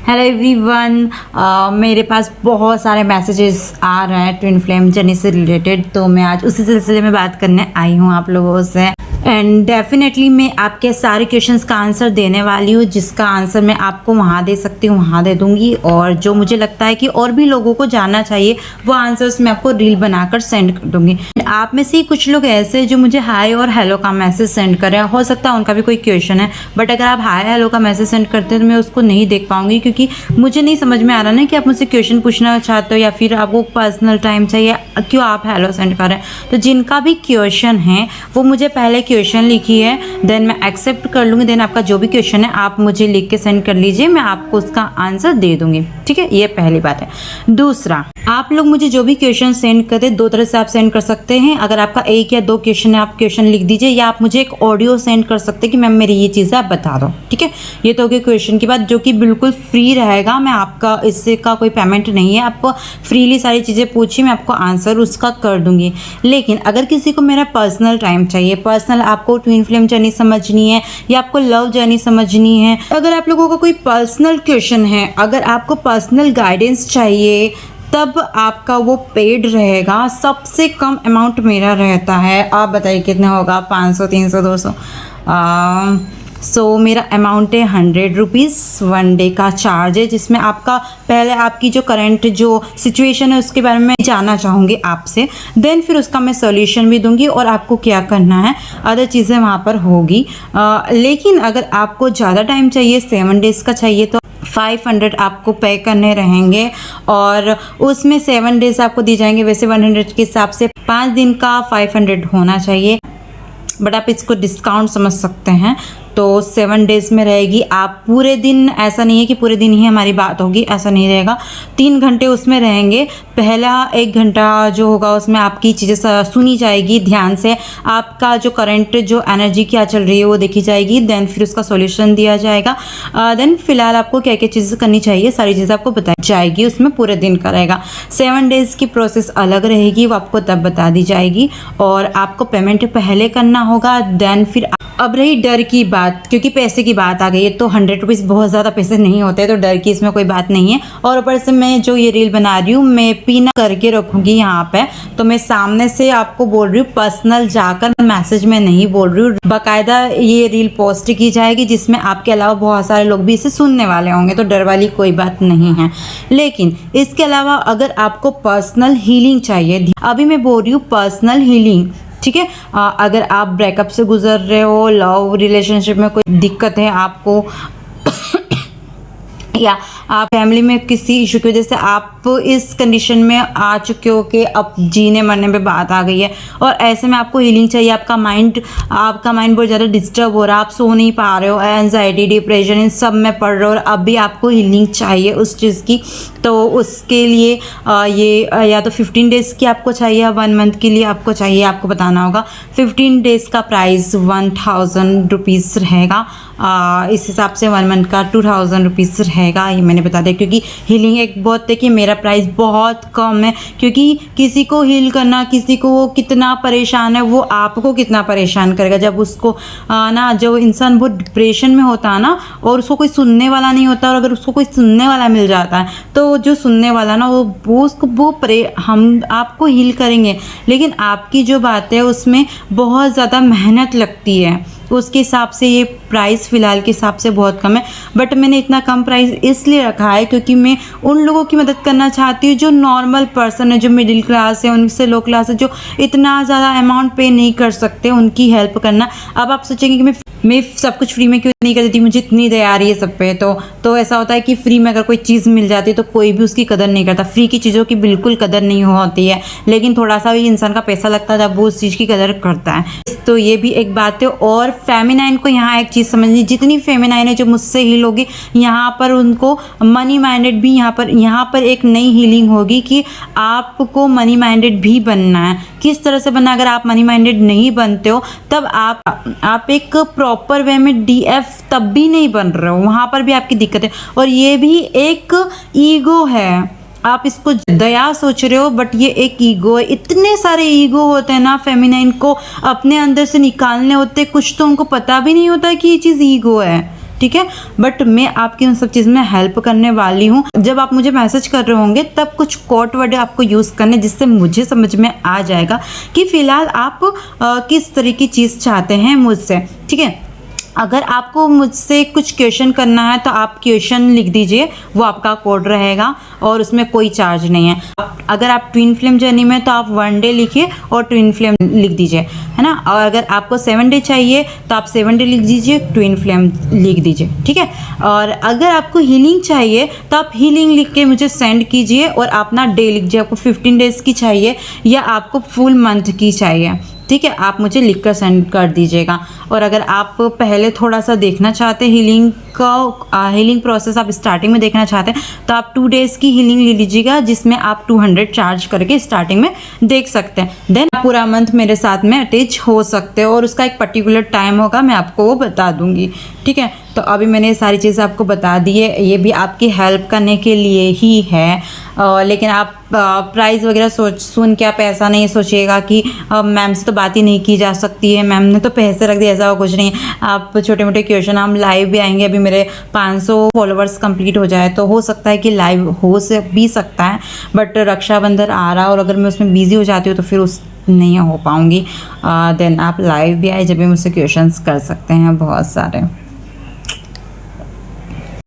Hello everyone, मेरे पास बहुत सारे मैसेजेस आ रहे हैं ट्विन फ्लेम जर्नी से रिलेटेड, तो मैं आज उसी सिलसिले में बात करने आई हूँ आप लोगों से। एंड डेफिनेटली मैं आपके सारे क्वेश्चंस का आंसर देने वाली हूँ, जिसका आंसर मैं आपको वहाँ दे सकती हूँ वहाँ दे दूँगी, और जो मुझे लगता है कि और भी लोगों को जानना चाहिए वो आंसर्स मैं आपको रील बनाकर सेंड कर दूँगी। आप में से ही कुछ लोग ऐसे जो मुझे हाय और हेलो का मैसेज सेंड कर रहे हैं, हो सकता है उनका भी कोई क्वेश्चन है, बट अगर आप हाय हेलो का मैसेज सेंड करते हैं तो मैं उसको नहीं देख पाऊँगी, क्योंकि मुझे नहीं समझ में आ रहा ना कि आप मुझसे क्वेश्चन पूछना चाहते हो या फिर आपको पर्सनल टाइम चाहिए, क्यों आप हेलो सेंड कर रहे हैं। तो जिनका भी क्वेश्चन है वो मुझे पहले क्वेश्चन लिखिए, देन मैं एक्सेप्ट कर लूँगी, देन आपका जो भी क्वेश्चन है आप मुझे लिख के सेंड कर लीजिए, मैं आपको उसका आंसर दे दूँगी। ठीक है, ये पहली बात है। दूसरा, आप लोग मुझे जो भी क्वेश्चन सेंड करते हैं, दो तरह से आप सेंड कर सकते हैं। अगर आपका एक या दो क्वेश्चन है आप क्वेश्चन लिख दीजिए, या आप मुझे एक ऑडियो सेंड कर सकते हैं कि मैम मेरी ये चीज़ें आप बता दो। ठीक है, ये तो हो गया क्वेश्चन की बात, जो कि बिल्कुल फ्री रहेगा। मैं आपका इससे का कोई पेमेंट नहीं है, आप फ्रीली सारी चीज़ें पूछिए, मैं आपको आंसर उसका कर दूंगी। लेकिन अगर किसी को मेरा पर्सनल टाइम चाहिए, पर्सनल आपको ट्विन फ्लेम जर्नी समझनी है या आपको लव जर्नी समझनी है, अगर आप लोगों का कोई पर्सनल क्वेश्चन है, अगर आपको पर्सनल गाइडेंस चाहिए, तब आपका वो पेड रहेगा। सबसे कम अमाउंट मेरा रहता है, आप बताइए कितना होगा, 500 300 200। सो मेरा अमाउंट है 100 रुपीज़, 1 डे का चार्ज है, जिसमें आपका पहले आपकी जो करंट जो सिचुएशन है उसके बारे में जानना चाहूँगी आपसे, देन फिर उसका मैं सॉल्यूशन भी दूंगी और आपको क्या करना है अदर चीज़ें वहाँ पर होगी। लेकिन अगर आपको ज़्यादा टाइम चाहिए, 7 डेज़ का चाहिए, तो 500 आपको पे करने रहेंगे, और उसमें 7 डेज़ आपको दी जाएंगे। वैसे 100 के हिसाब से 5 दिन का 500 होना चाहिए, बट आप इसको डिस्काउंट समझ सकते हैं, तो 7 डेज़ में रहेगी। आप पूरे दिन, ऐसा नहीं है कि पूरे दिन ही हमारी बात होगी, ऐसा नहीं रहेगा। 3 घंटे उसमें रहेंगे। पहला 1 घंटा जो होगा उसमें आपकी चीज़ें सुनी जाएगी ध्यान से, आपका जो करंट जो एनर्जी क्या चल रही है वो देखी जाएगी, देन फिर उसका सॉल्यूशन दिया जाएगा। देन फिलहाल आपको क्या क्या चीज़ें करनी चाहिए सारी चीज़ें आपको बताई जाएगी, उसमें पूरे दिन का रहेगा। 7 डेज़ की प्रोसेस अलग रहेगी, वो आपको तब बता दी जाएगी, और आपको पेमेंट पहले करना होगा। देन फिर अब रही डर की बात, क्योंकि पैसे की बात आ गई है, तो 100 रुपीज़ बहुत ज़्यादा पैसे नहीं होते, तो डर की इसमें कोई बात नहीं है। और ऊपर से मैं जो ये रील बना रही हूँ मैं पिन करके रखूँगी यहाँ पे, तो मैं सामने से आपको बोल रही हूँ, पर्सनल जाकर मैसेज में नहीं बोल रही हूँ। बाकायदा ये रील पोस्ट की जाएगी, जिसमें आपके अलावा बहुत सारे लोग भी इसे सुनने वाले होंगे, तो डर वाली कोई बात नहीं है। लेकिन इसके अलावा अगर आपको पर्सनल हीलिंग चाहिए, अभी मैं बोल रही हूँ पर्सनल हीलिंग, ठीक है। अगर आप ब्रेकअप से गुजर रहे हो, लव रिलेशनशिप में कोई दिक्कत है आपको, या आप फैमिली में किसी इशू की वजह से आप इस कंडीशन में आ चुके हो कि अब जीने मरने पे बात आ गई है, और ऐसे में आपको हीलिंग चाहिए। आपका माइंड बहुत ज़्यादा डिस्टर्ब हो रहा है, आप सो नहीं पा रहे हो, एंजाइटी डिप्रेशन इन सब में पड़ रहे हो, और अब भी आपको हीलिंग चाहिए उस चीज़ की, तो उसके लिए ये या तो 15 डेज़ की आपको चाहिए या 1 मंथ के लिए आपको चाहिए, आपको बताना होगा। 15 डेज़ का प्राइस 1000 रुपीज़ रहेगा, इस हिसाब से 1 मंथ का 2000 रुपीज़ रहेगा। ये मैंने बता दिया, क्योंकि हीलिंग एक बहुत है कि मेरा प्राइस बहुत कम है, क्योंकि किसी को हील करना, किसी को वो कितना परेशान है, वो आपको कितना परेशान करेगा। जब उसको ना, जो इंसान बहुत डिप्रेशन में होता है ना, और उसको कोई सुनने वाला नहीं होता, और अगर उसको कोई सुनने वाला मिल जाता है, तो जो सुनने वाला ना हम आपको हील करेंगे, लेकिन आपकी जो बात है उसमें बहुत ज़्यादा मेहनत लगती है, उसके हिसाब से ये प्राइस फ़िलहाल के हिसाब से बहुत कम है। बट मैंने इतना कम प्राइस इसलिए रखा है क्योंकि मैं उन लोगों की मदद करना चाहती हूँ जो नॉर्मल पर्सन है, जो मिडिल क्लास है, उनसे लो क्लास है, जो इतना ज़्यादा अमाउंट पे नहीं कर सकते, उनकी हेल्प करना। अब आप सोचेंगे कि मैं सब कुछ फ्री में क्यों नहीं कर देती, मुझे इतनी दया आ रही है सब पे, तो ऐसा होता है कि फ्री में अगर कोई चीज़ मिल जाती है तो कोई भी उसकी कदर नहीं करता। फ्री की चीज़ों की बिल्कुल कदर नहीं होती है, लेकिन थोड़ा सा भी इंसान का पैसा लगता है जब वो उस चीज़ की कदर करता है। तो ये भी एक बात है। और फेमिनाइन को यहाँ एक चीज़ समझनी, जितनी फेमिनाइन है जो मुझसे हील होगी, यहाँ पर उनको मनी माइंडेड भी यहाँ पर एक नई हीलिंग होगी कि आपको मनी माइंडेड भी बनना है। किस तरह से बनना, अगर आप मनी माइंडेड नहीं बनते हो तब आप एक प्रॉपर वे में डीएफ तब भी नहीं बन रहे हो, वहाँ पर भी आपकी दिक्कत है। और ये भी एक ईगो है, आप इसको दया सोच रहे हो बट ये एक ईगो है। इतने सारे ईगो होते हैं ना, फेमिनाइन को अपने अंदर से निकालने होते, कुछ तो उनको पता भी नहीं होता कि ये चीज़ ईगो है। ठीक है, बट मैं आपकी उन सब चीज़ में हेल्प करने वाली हूँ। जब आप मुझे मैसेज कर रहे होंगे तब कुछ कोड वर्ड आपको यूज़ करने, जिससे मुझे समझ में आ जाएगा कि फ़िलहाल आप किस तरह की चीज़ चाहते हैं मुझसे, ठीक है। अगर आपको मुझसे कुछ क्वेश्चन करना है तो आप क्वेश्चन लिख दीजिए, वो आपका कोड रहेगा और उसमें कोई चार्ज नहीं है। अगर आप ट्विन फ्लेम जर्नी में तो आप 1 डे लिखिए और ट्विन फ्लेम लिख दीजिए, है ना। और अगर आपको 7 डे चाहिए तो आप 7 डे लिख दीजिए, ट्विन फ्लेम लिख दीजिए, ठीक है। और अगर आपको हीलिंग चाहिए तो आप हीलिंग लिख के मुझे सेंड कीजिए और अपना डे लिख दीजिए, आपको 15 डेज़ की चाहिए या आपको फुल मंथ की चाहिए, ठीक है। आप मुझे लिख कर सेंड कर दीजिएगा। और अगर आप पहले थोड़ा सा देखना चाहते हैं हीलिंग का, हीलिंग प्रोसेस आप स्टार्टिंग में देखना चाहते हैं तो आप 2 डेज़ की हीलिंग ले लीजिएगा, जिसमें आप 200 चार्ज करके स्टार्टिंग में देख सकते हैं। देन पूरा मंथ मेरे साथ में अटैच हो सकते हो और उसका एक पर्टिकुलर टाइम होगा, मैं आपको वो बता दूंगी, ठीक है। तो अभी मैंने ये सारी चीज़ें आपको बता दी है, ये भी आपकी हेल्प करने के लिए ही है। लेकिन आप प्राइस वगैरह सुन के आप ऐसा नहीं सोचिएगा कि मैम से तो बात ही नहीं की जा सकती है, मैम ने तो पैसे रख दिए, ऐसा कुछ नहीं। आप छोटे मोटे क्वेश्चन, हम लाइव भी आएंगे, अभी मेरे 500 फॉलोवर्स कंप्लीट हो जाए तो हो सकता है कि लाइव हो भी सकता है, बट रक्षाबंधन आ रहा और अगर मैं उसमें बिज़ी हो जाती हूँ तो फिर उस नहीं हो पाऊँगी। देन आप लाइव भी आए जब भी मुझसे क्वेश्चंस कर सकते हैं बहुत सारे।